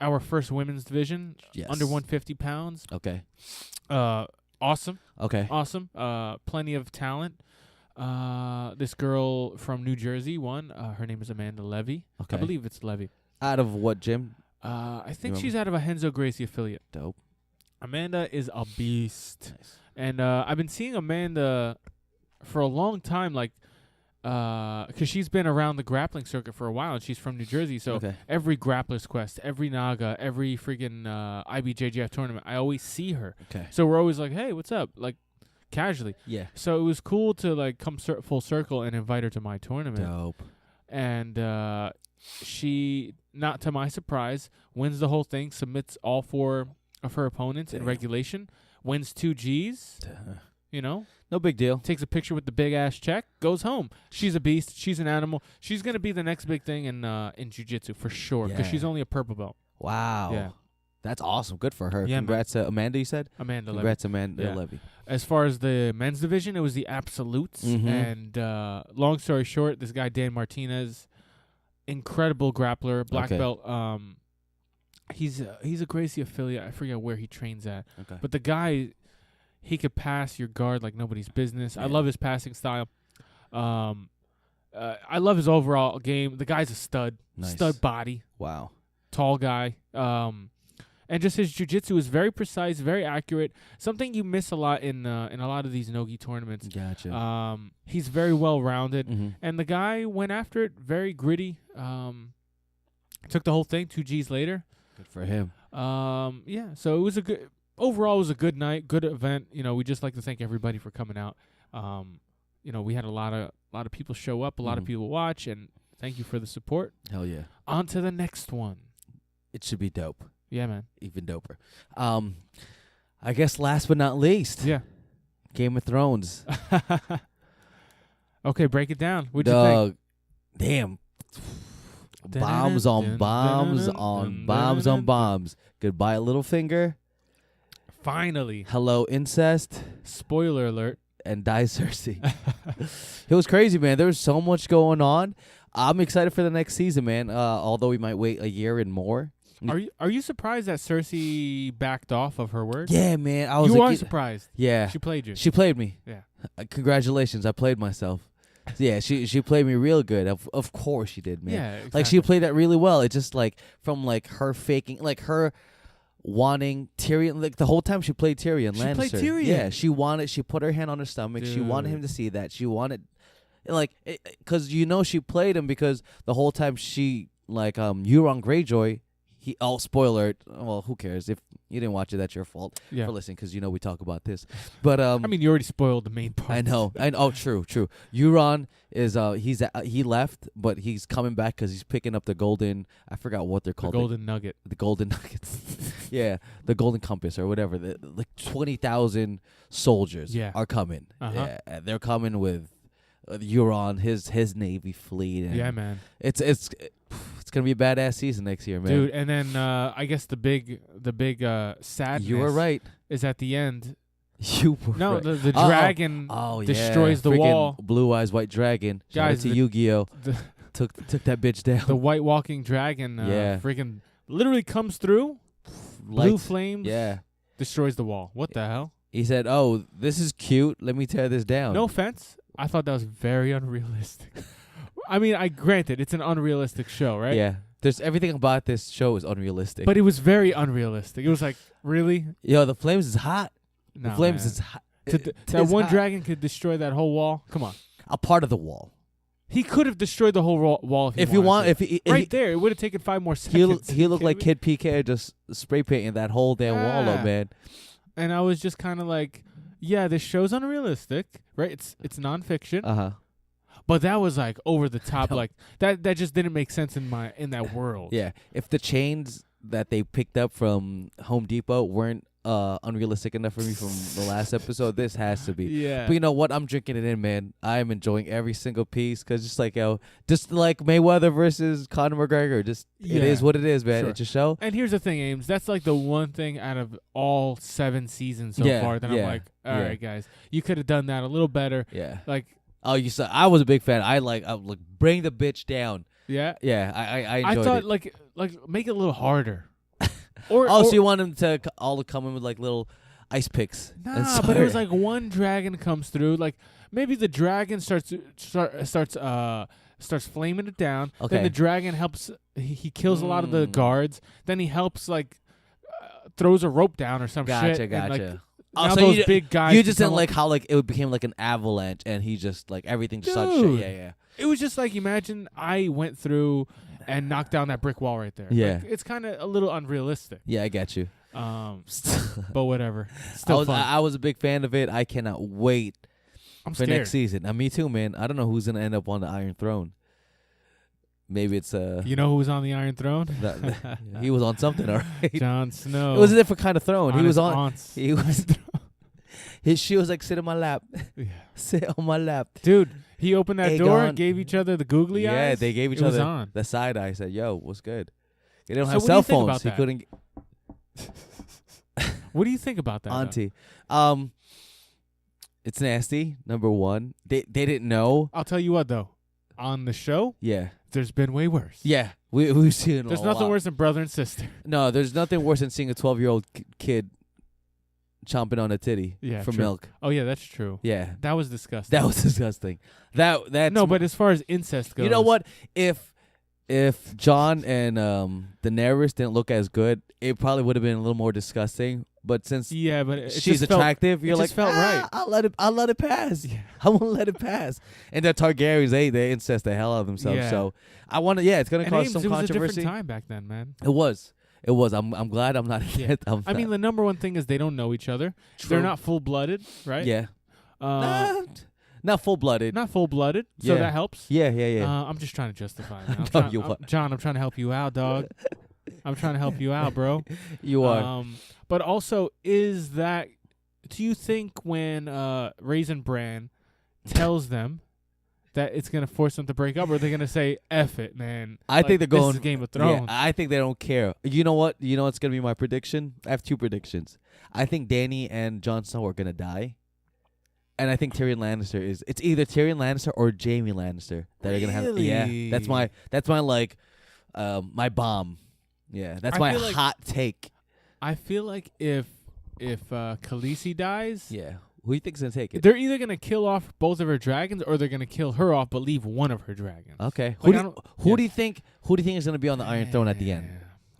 our first women's division, under 150 pounds. Okay. Awesome. Okay. Awesome. Plenty of talent. This girl from New Jersey won. Her name is Amanda Levy. Okay. I believe it's Levy. Out of what gym? I think she's out of a Henzo Gracie affiliate. Dope. Amanda is a beast. Nice. And I've been seeing Amanda for a long time, like, because she's been around the grappling circuit for a while, and she's from New Jersey. So every Grappler's Quest, every Naga, every freaking IBJJF tournament, I always see her. Okay. So we're always like, hey, what's up? Like, casually. Yeah. So it was cool to like come full circle and invite her to my tournament. Dope. And she, not to my surprise, wins the whole thing, submits all 4 of her opponents in regulation, wins 2 Gs. You know? No big deal. Takes a picture with the big ass check, goes home. She's a beast. She's an animal. She's gonna be the next big thing in jiu-jitsu for sure, because she's only a purple belt. Wow. Yeah. That's awesome. Good for her. Yeah, Congrats to Amanda, you said? Amanda Levy. Congrats, Amanda Levy. As far as the men's division, it was the Absolutes. And long story short, this guy, Dan Martinez, incredible grappler, black belt. He's a Gracie affiliate. I forget where he trains at. Okay. But the guy, he could pass your guard like nobody's business. I love his passing style. I love his overall game. The guy's a stud. Nice. Stud body. Wow. Tall guy. And just his jiu-jitsu is very precise, very accurate. Something you miss a lot in a lot of these no-gi tournaments. Gotcha. He's very well-rounded. And the guy went after it, very gritty. Took the whole thing 2 Gs later. Good for him. Yeah, so it was overall it was a good night, good event. You know, we just like to thank everybody for coming out. You know, we had a lot of people show up, a lot of people watch, and thank you for the support. Hell yeah. On to the next one. It should be dope. Yeah, man. Even doper. I guess last but not least. Yeah. Game of Thrones. Okay, break it down. What'd you think? Damn. Bombs on bombs on bombs on bombs. Goodbye, Littlefinger. Finally. Hello, incest. Spoiler alert. And die Cersei. It was crazy, man. There was so much going on. I'm excited for the next season, man. Although we might wait a year and more. Are you surprised that Cersei backed off of her word? Yeah, man. I was. You are surprised. Yeah. She played you. She played me. Yeah. Congratulations. I played myself. Yeah, she played me real good. Of course she did, man. Yeah, exactly. Like she played that really well. It's just like from like her faking, like her wanting Tyrion. Like the whole time she played Tyrion Lannister. She played Tyrion. Yeah, she put her hand on her stomach. Dude. She wanted him to see that. She wanted, like, because she played him because the whole time she like Euron Greyjoy. Spoiler. Well, who cares? If you didn't watch it, that's your fault for listening, because we talk about this. But I mean, you already spoiled the main part. I know. True. Euron is he left, but he's coming back because he's picking up the golden. I forgot what they're called. The golden nugget. The golden nuggets. Yeah, the golden compass or whatever. Like 20,000 soldiers are coming. Yeah, they're coming with Euron, his navy fleet. And yeah, man. It's It's gonna be a badass season next year, man. Dude, and then I guess the big sadness. You were right. Is at the end. You were right. The dragon destroys the wall. Blue eyes white dragon. Shout out to Yu-Gi-Oh. Took that bitch down. The white walking dragon. Freaking literally comes through. Blue flames. Yeah. Destroys the wall. What the hell? He said, "Oh, this is cute. Let me tear this down." No offense. I thought that was very unrealistic. I mean, granted, it's an unrealistic show, right? Yeah. There's everything about this show is unrealistic. But it was very unrealistic. It was like, really? Yo, the flames is hot. No, the flames man. is hot. That one dragon could destroy that whole wall. Come on. A part of the wall. He could have destroyed the whole wall if you want. There, it would have taken 5 more seconds. He looked like Kid PK just spray painting that whole damn wall up, man. And I was just kind of like, yeah, this show's unrealistic, right? It's nonfiction. Uh-huh. But that was like over the top, like that just didn't make sense in that world. Yeah. If the chains that they picked up from Home Depot weren't unrealistic enough for me from the last episode, this has to be. Yeah. But you know what? I'm drinking it in, man. I am enjoying every single piece because just like Mayweather versus Conor McGregor, it is what it is, man. Sure. It's a show. And here's the thing, Ames. That's like the one thing out of all 7 seasons so far that I'm like, all right, guys, you could have done that a little better. Yeah. Like. Oh, you saw. I was a big fan. I like bring the bitch down. Yeah. Yeah. I enjoyed thought it. like make it a little harder. So you want them to all come in with like little ice picks? Nah, but it was like one dragon comes through. Like maybe the dragon starts flaming it down. Okay. Then the dragon helps. He kills a lot of the guards. Then he helps throws a rope down or some shit. Gotcha. And, now so those big guys. You just didn't like how it became like an avalanche and he just like everything just started shit. Yeah. It was just like imagine I went through and knocked down that brick wall right there. Yeah. Like, it's kind of a little unrealistic. Yeah, I get you. But whatever. Still fun. I was a big fan of it. I cannot wait for next season. Me too, man. I don't know who's gonna end up on the Iron Throne. Maybe it's You know who was on the Iron Throne? He was on something, all right. Jon Snow. It was a different kind of throne. He was. She was like, sit on my lap. Yeah. Sit on my lap. Dude, he opened that door and gave each other the googly eyes. Yeah, they gave each other the side eye. Said, yo, what's good? They don't have cell phones. He couldn't. What do you think about that? Auntie. It's nasty, number one. They didn't know. I'll tell you what, though. On the show, there's been way worse. Yeah, we've seen There's nothing worse than brother and sister. No, there's nothing worse than seeing a 12-year-old kid chomping on a titty for milk. Oh, yeah, that's true. Yeah. That was disgusting. That's no, but as far as incest goes. You know what? If Jon and Daenerys didn't look as good, it probably would have been a little more disgusting. But since she's attractive, you're like, felt right. I'll let it pass. Yeah. I won't let it pass. And the Targaryens, they incest the hell out of themselves. Yeah. So I want to. Yeah, it's gonna cause some controversy. It was a different time back then, man. It was. I'm glad I'm not. Yeah. I mean, the number one thing is they don't know each other. True. They're not full-blooded, right? Yeah. Not full-blooded. Not full-blooded. So that helps. Yeah. I'm just trying to justify it. Jon, I'm trying to help you out, dog. I'm trying to help you out, bro. You are. But also, do you think when Raisin Bran tells them that it's going to force them to break up, or are they going to say, F it, man? I think they're going. This is Game of Thrones. Yeah, I think they don't care. You know what? You know what's going to be my prediction? I have 2 predictions. I think Dany and Jon Snow are going to die. And I think Tyrion Lannister it's either Tyrion Lannister or Jaime Lannister that are going to have. Yeah. That's my my bomb. Yeah. That's my hot take. I feel like if Khaleesi dies, yeah, who do you think's gonna take it? They're either gonna kill off both of her dragons, or they're gonna kill her off but leave one of her dragons. Okay, who do you think is gonna be on the Iron Throne at the end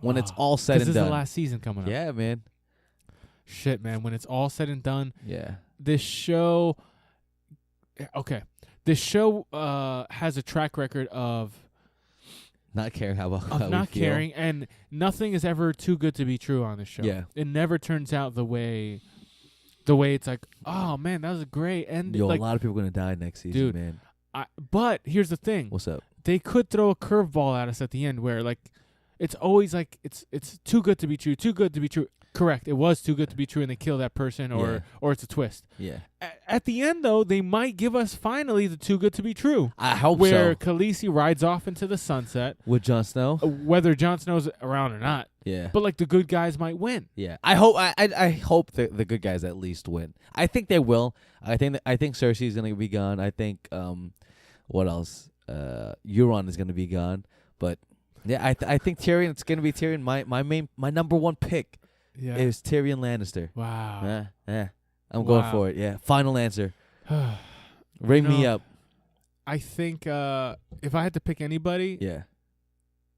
when it's all said and done? This is the last season coming up. Yeah, man. Shit, man. When it's all said and done, yeah. This show has a track record of. Not caring caring, and nothing is ever too good to be true on this show. Yeah, it never turns out the way it's like, oh man, that was a great end. Yo, a lot of people are gonna die next season, dude, man. But here's the thing. What's up? They could throw a curveball at us at the end, where like it's always like it's too good to be true, too good to be true. Correct. It was too good to be true, and they kill that person, or it's a twist. Yeah. At the end, though, they might give us finally the too good to be true. I hope where so. Khaleesi rides off into the sunset With Jon Snow, whether Jon Snow's around or not. Yeah. But like the good guys might win. Yeah. I hope. I hope the good guys at least win. I think they will. I think Cersei's gonna be gone. I think what else? Euron is gonna be gone. But yeah, I think Tyrion. It's gonna be Tyrion. My number one pick. Yeah. Is Tyrion Lannister. Wow. I'm going for it. Yeah. Final answer. Ring me up. I think if I had to pick anybody. Yeah.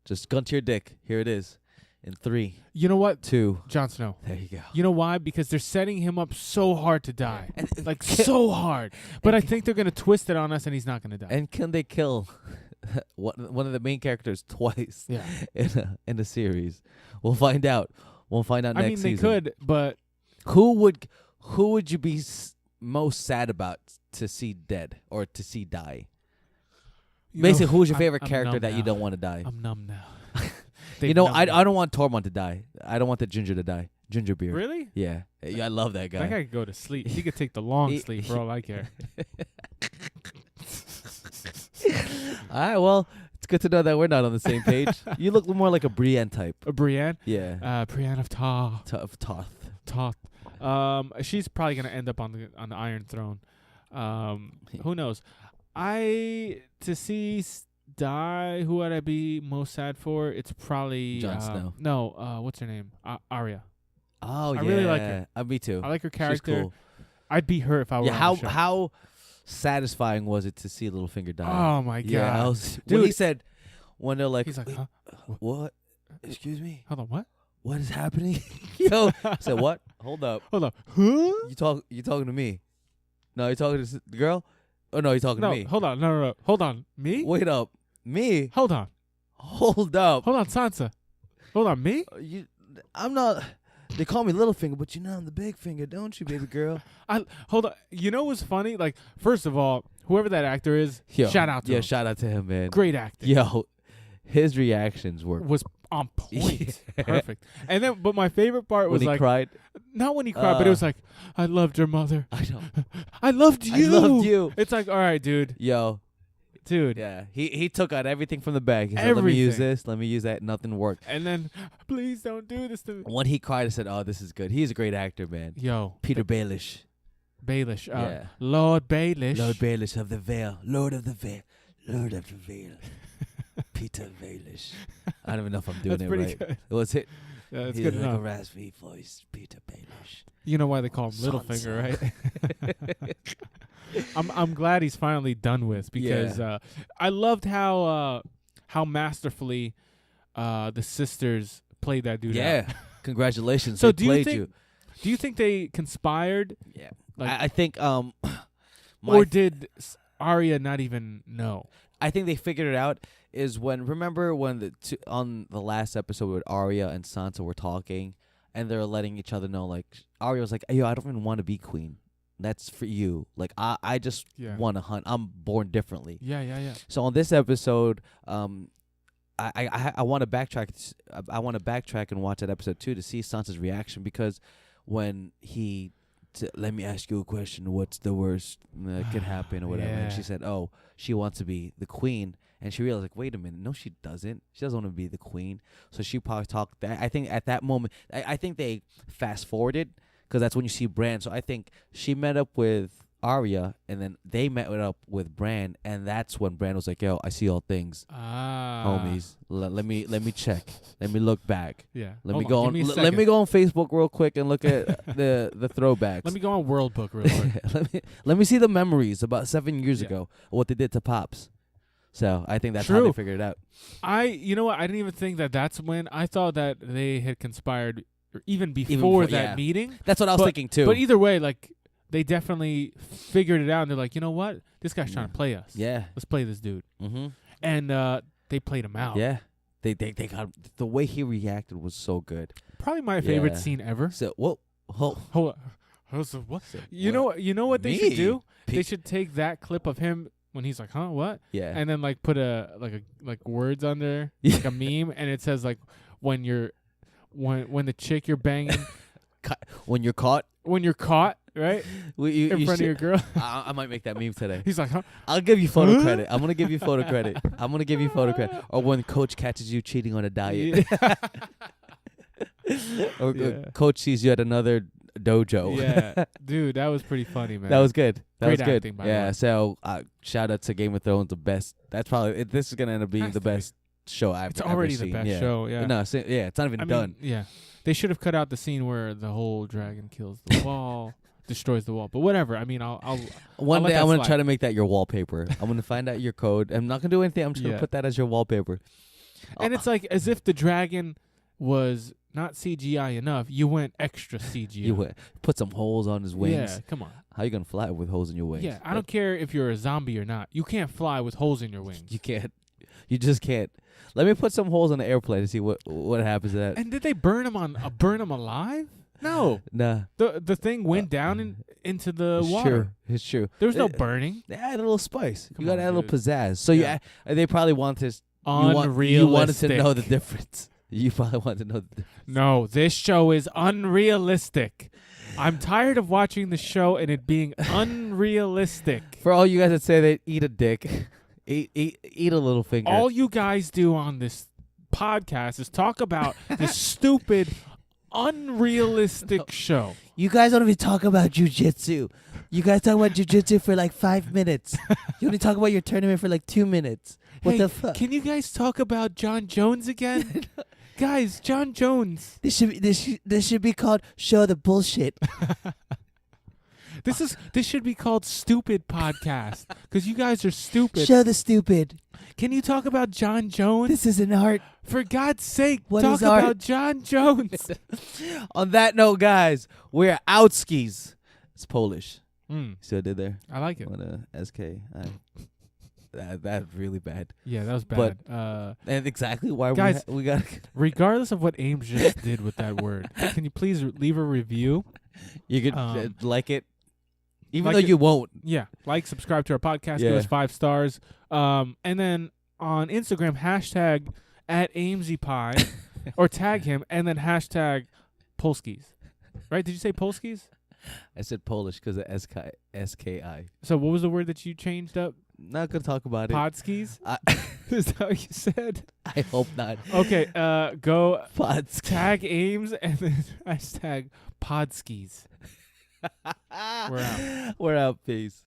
Just gun to your dick. Here it is. In 3. You know what? 2. Jon Snow. There you go. You know why? Because they're setting him up so hard to die. Like so hard. But I think they're going to twist it on us and he's not going to die. And can they kill one of the main characters twice in the series? We'll find out. We'll find out next season. They could, but who would you be most sad about to see dead or to see die? Basically, who's your favorite character that you don't want to die? I'm numb now. I don't want Tormund to die. I don't want the ginger to die. Ginger beard. Really? Yeah. I love that guy. That guy could go to sleep. He could take the long sleep for all I care. All right, well, it's good to know that we're not on the same page. You look more like a Brienne type. A Brienne? Yeah. Brienne of Tarth. Of Tarth. Tarth. She's probably gonna end up on the Iron Throne. Who knows? To see die. Who would I be most sad for? It's probably Jon Snow. No. What's her name? Arya. Oh, I really like her. Me too. I like her character. She's cool. I'd be her if I were. Yeah. On the show. How satisfying was it to see Littlefinger die? Oh my god! Yeah. Dude, when he said, when they're like, he's like, huh? What? Excuse me. Hold on. What? What is happening? Yo, I said what? Hold up. Huh? You talking to me? No, you talking to the girl? Oh no, you talking to me? Hold on. No. Hold on. Me? Wait up. Me? Hold on. Hold up. Hold on, Sansa. Hold on, me? I'm not. They call me Littlefinger, but you know I'm the big finger, don't you, baby girl? Hold on. You know what's funny? Like, first of all, whoever that actor is, shout out to him. Yeah, shout out to him, man. Great acting. Yo, his reactions was on point. Perfect. And then, but my favorite part was when he cried. Not when he cried, but it was like, I loved your mother. I know. I loved you. I loved you. It's like, all right, dude. Yo. Dude. Yeah. He took out everything from the bag. He said, everything. let me use this. Let me use that. Nothing worked. And then, please don't do this to me. When he cried, I said, oh, this is good. He's a great actor, man. Yo. Peter Baelish. Baelish. Yeah. Lord Baelish. Lord Baelish of the Vale. Lord of the Vale. Lord of the Vale. Peter Baelish. I don't even know if I'm doing That's it pretty right. good. What's it? Yeah, it's He's good like enough. a raspy voice, Peter Baelish. You know why they call him Littlefinger, right? I'm glad he's finally done with because I loved how masterfully the sisters played that dude. Yeah, out. Congratulations. So they played you. Do you think they conspired? Yeah, like, I think or did Arya not even know? I think they figured it out. Is remember when on the last episode where Arya and Sansa were talking and they were letting each other know, like Arya was like, "Yo, I don't even want to be queen. That's for you. Like I just want to hunt. I'm born differently." Yeah. So on this episode, I want to backtrack. I want to backtrack and watch that episode too to see Sansa's reaction, because when he let me ask you a question. What's the worst that could happen or whatever? Yeah. And she said, "Oh, she wants to be the queen." And she realized, like, wait a minute, no, she doesn't. She doesn't want to be the queen. So she probably talked that. I think at that moment, I think they fast forwarded because that's when you see Bran. So I think she met up with Arya, and then they met up with Bran, and that's when Bran was like, "Yo, I see all things, homies. Let me check. Let me look back. Yeah. Let me go on Facebook real quick and look at the throwbacks. Let me go on World Book real quick. let me see the memories about 7 years ago, what they did to Pops." So I think that's how they figured it out. You know what? I didn't even think that's when. I thought that they had conspired even before that meeting. That's what I was thinking too. But either way, like, they definitely figured it out, and they're like, you know what? This guy's trying to play us. Yeah. Let's play this dude. Mm-hmm. And they played him out. Yeah. They got the way he reacted was so good. Probably my favorite scene ever. So hold on. What? You know what they should do? They should take that clip of him when he's like, "Huh, what?" Yeah. And then like put like words on there, like a meme, and it says like when the chick you're banging when you're caught. When you're caught, right? In front of your girl. I might make that meme today. He's like, huh? I'll give you photo credit. I'm gonna give you photo credit. Or when coach catches you cheating on a diet. Or coach sees you at another dojo. Yeah, dude, that was pretty funny, man. That was good. Great acting, by the way. So shout out to Game of Thrones, the best. That's probably this is gonna end up being the best show I've ever seen. It's already the best show. Yeah. No, it's not even done. Yeah, they should have cut out the scene where the whole dragon kills the wall, destroys the wall. But whatever. I mean, I'll one day I'm gonna try to make that your wallpaper. I'm gonna find out your code. I'm not gonna do anything. I'm just gonna put that as your wallpaper. And it's like as if the dragon was not CGI enough. You went extra CGI. You put some holes on his wings. Yeah, come on. How you gonna fly with holes in your wings? Yeah, I don't care if you're a zombie or not. You can't fly with holes in your wings. You can't. You just can't. Let me put some holes on the airplane and see what happens to that. And did they burn him alive? No. Nah. The thing went down into the water. It's true. There was no burning. They added a little spice. Come you gotta on, add a little pizzazz. So they probably want this. Unrealistic. You wanted to know the difference. You probably want to know the difference. No, this show is unrealistic. I'm tired of watching the show and it being unrealistic. For all you guys that say they eat a dick, eat a little finger. All you guys do on this podcast is talk about this stupid, unrealistic show. You guys don't even talk about jujitsu. You guys talk about jujitsu for like 5 minutes. You only talk about your tournament for like 2 minutes. What the fuck? Can you guys talk about John Jones again? Guys, John Jones. This should be called Show the Bullshit. This should be called Stupid Podcast because you guys are stupid. Show the stupid. Can you talk about John Jones? This is an art. For God's sake, what talk about John Jones. On that note, guys, we're outskis. It's Polish. See what I did there? I like it. What a SK. That's really bad. Yeah, that was bad. And exactly why guys, we got. Regardless of what Ames just did with that word, can you please leave a review? You could like it, even though you won't. Yeah, subscribe to our podcast. Give us 5 stars. And then on Instagram, hashtag @AmesyPie, or tag him, and then hashtag Polskis. Right? Did you say Polskis? I said Polish because of SKI. So what was the word that you changed up? Not gonna talk about it. Podskis? Is that what you said? I hope not. Okay, go Podskis. Tag Ames and then hashtag Podskis. We're out. We're out. Peace.